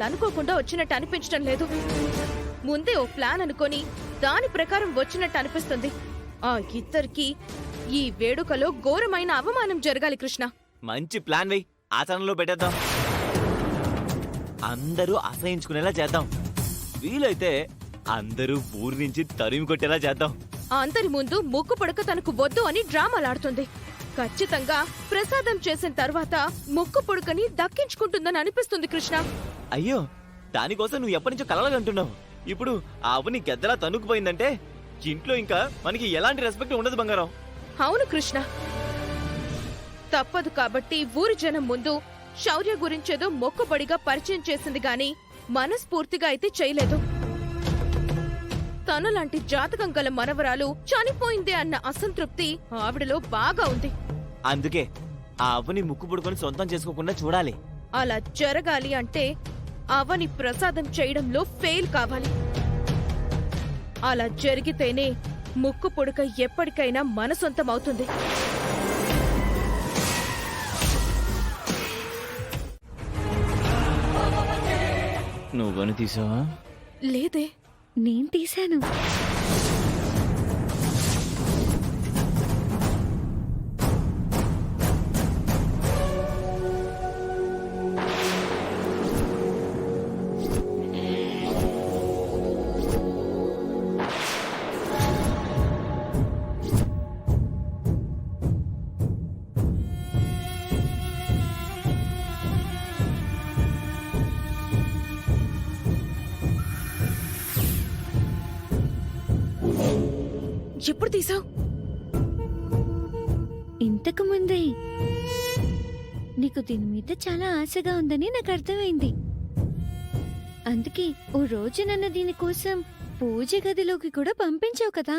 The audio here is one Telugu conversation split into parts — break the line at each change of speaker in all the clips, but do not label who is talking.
అనుకోకుండా వచ్చినట్టు అనిపించడం లేదు. ముందే ఓ ప్లాన్ అనుకొని దాని ప్రకారం వచ్చినట్టు అనిపిస్తుంది. ఆ ఇద్దరికి ఈ వేడుకలో ఘోరమైన అవమానం జరగాలి కృష్ణ.
మంచి ప్లాన్ వెయ్యి, ఆచరణలో పెట్టేద్దాం. అందరూ అసహించుకునేలా చేద్దాం. వీలైతే అందరూ ఊరి నుంచి తరిమి కొట్టేలా చేద్దాం.
అందరి ముందు ముక్కు పుడక తనకు వద్దు అని డ్రామాలాడుతుంది. ఖచ్చితంగా ప్రసాదం చేసిన తర్వాత ముక్కు పుడకని దక్కించుకుంటుందని అనిపిస్తుంది కృష్ణ.
అయ్యో, దానికోసం నువ్వు ఎప్పటి నుంచో కలలుగంటున్నావు. ఇప్పుడు ఆ అవని గద్దలా తన్నుకుపోయిందంటే ఇంట్లో ఇంకా మనకి ఎలాంటి రెస్పెక్ట్ ఉండదు బంగారం.
అవును కృష్ణ, తప్పదు కాబట్టి ఊరి జనం ముందు శౌర్య గురించేదో మొక్కుబడిగా పరిచయం చేసింది గాని మనస్ఫూర్తిగా అయితే చేయలేదు. తనలాంటి జాతకం గల మనవరాలు చనిపోయిందే అన్న అసంతృప్తి ఆవిడలో బాగా ఉంది.
అందుకే ఆ అవని ముక్కు పుడుకొని సొంతం చేసుకోకుండా చూడాలి.
అలా జరగాలి అంటే అవని ప్రసాదం చేయడంలో ఫెయిల్ కావాలి. అలా జరిగితేనే ముక్కు పుడక ఎప్పటికైనా మన సొంతం అవుతుంది.
నువ్వని తీసావా?
లేదే,
నేను తీశాను.
ఎప్పుడు తీసావు?
ఇంతకు ముందే. నీకు దీని మీద చాలా ఆశగా ఉందని నాకు అర్థమైంది. అందుకే ఓ రోజు నన్ను దీనికోసం పూజ గదిలోకి కూడా పంపించావు కదా.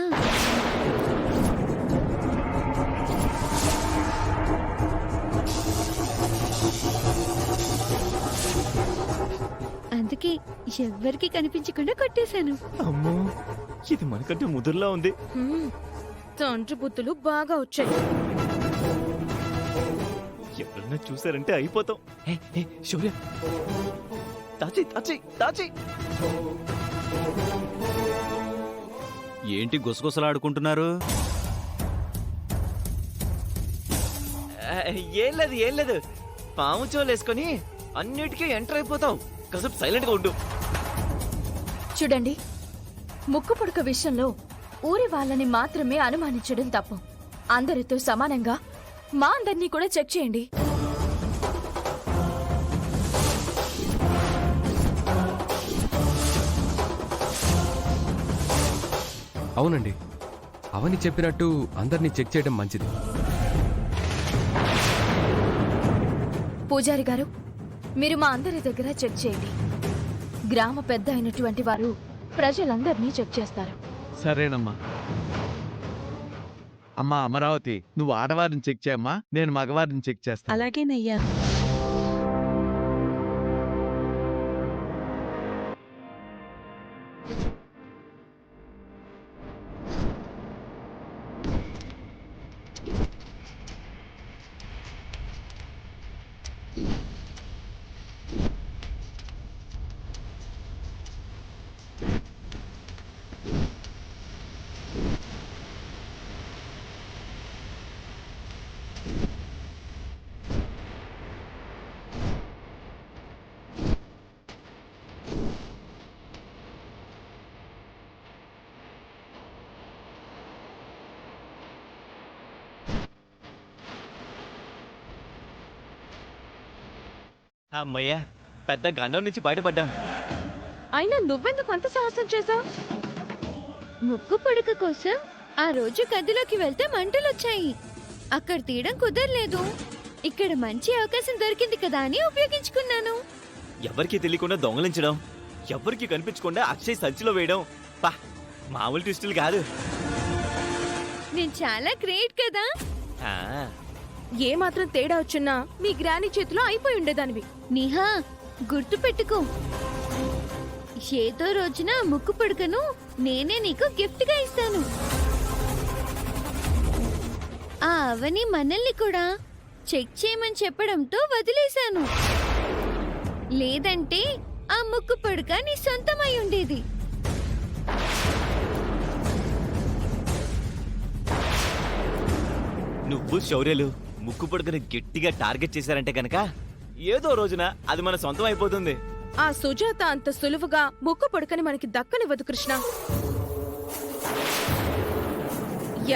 అందుకే ఎవ్వరికి కనిపించకుండా కొట్టేశాను.
అమ్మో, ఇది మనకంటే ముదురులా ఉంది.
తండ్రి బుద్ధులు బాగా వచ్చాయి.
ఎవరన్నా చూసారంటే అయిపోతాం. శౌర్య, దాచి దాచి దాచి.
ఏంటి గుసగుసలాడుకుంటున్నారు?
ఏం లేదు ఏం లేదు, పాము చోలేసుకొని అన్నిటికీ ఎంటర్ అయిపోతావు. కాసేపు సైలెంట్ గా ఉండు.
చూడండి, ముక్కు పుడక విషయంలో ఊరి వాళ్ళని మాత్రమే అనుమానించడం తప్పు. అందరితో సమానంగా మా అందరినీ కూడా చెక్ చేయండి.
అవునండి, అవని చెప్పినట్టు అందరినీ చెక్ చేయడం మంచిది.
పూజారి గారు, మీరు మా అందరి దగ్గర చెక్ చేయండి. గ్రామ పెద్ద అయినటువంటి వారు ప్రజలందరినీ చెక్ చేస్తారు.
సరేనమ్మా. అమ్మా అమరావతి, నువ్వు ఆడవారిని చెక్ చేయమ్మా, నేను మగవారిని చెక్ చేస్తాను.
అలాగేనయ్యా.
అమ్మయ్యా, పెద్ద గండం నుంచి బయటపడ్డా.
అయినా నువ్వెందుకు అంత సాహసం చేశావు?
ముక్కు పుడక కోసం ఆ రోజు గదిలోకి వెళ్తే మంటలొచ్చాయి. అక్కడ తీయడం కుదరలేదు. ఇక్కడ మంచి అవకాశం దొరికింది కదా అని ఉపయోగించుకున్నాను.
ఎవరికి తెలియకుండా దొంగలించడం, ఎవరికి కనిపించకుండా అక్షయ్ సంచిలో వేయడం, పా మామూలు ట్విస్టులు కాదు.
నేను చాలా గ్రేట్ కదా.
ఏ మాత్రం తేడా వచ్చినా మీ గ్రాని చేతిలో అయిపోయి ఉండేదానివి.
నిహా, గుర్తు పెట్టుకో, ఏదో రోజున ముక్కు పుడకను నేనే నీకు గిఫ్ట్ గా ఇస్తాను. ఆ అవని మనల్ని కూడా చెక్ చేయమని చెప్పడంతో వదిలేశాను. లేదంటే ఆ ముక్కు పుడక నీ సొంతమై ఉండేది.
నువ్వు శౌర్యలు ముక్కు పొడుగుని గట్టిగా టార్గెట్ చేశారంటే గనక ఏదో రోజున అది మన సొంతం అయిపోతుంది.
ఆ సుజాత అంత సులువుగా ముక్కు పొడకని మనకి దక్కనివ్వదు కృష్ణ.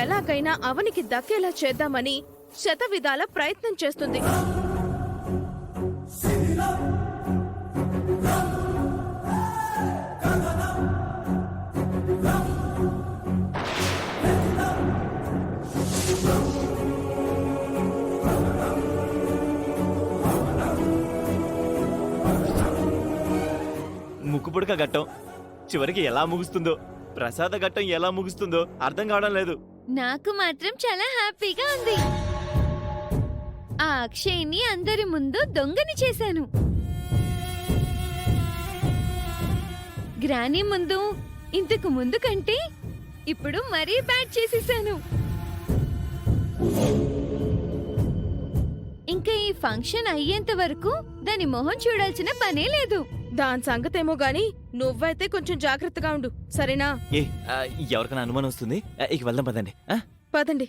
ఎలాగైనా అవనికి దక్కేలా చేద్దామని శతవిధాల ప్రయత్నం చేస్తుంది.
ముక్కు పుడక ఘట్టం చివరికి ఎలా ముగుస్తుందో, ప్రసాద ఘట్టం ఎలా ముగుస్తుందో అర్థం కావడం లేదు.
నాకు మాత్రం చాలా హ్యాపీగా ఉంది. ఆ అక్షయ్ని అందరి ముందు దొంగని చేశాను. గ్రానీ ముందు ఇంతకు ముందు కంటే ఇప్పుడు మరీ బ్యాడ్ చేసేసాను. ఇంకా ఈ ఫంక్షన్ అయ్యేంత వరకు దాని మొహం చూడాల్సిన పనే లేదు.
దాని సంగతేమో గాని నువ్వైతే కొంచెం జాగ్రత్తగా ఉండు, సరేనా?
ఎవరికైనా అనుమానం వస్తుంది, ఇక వెళ్దాం పదండి.
పదండి.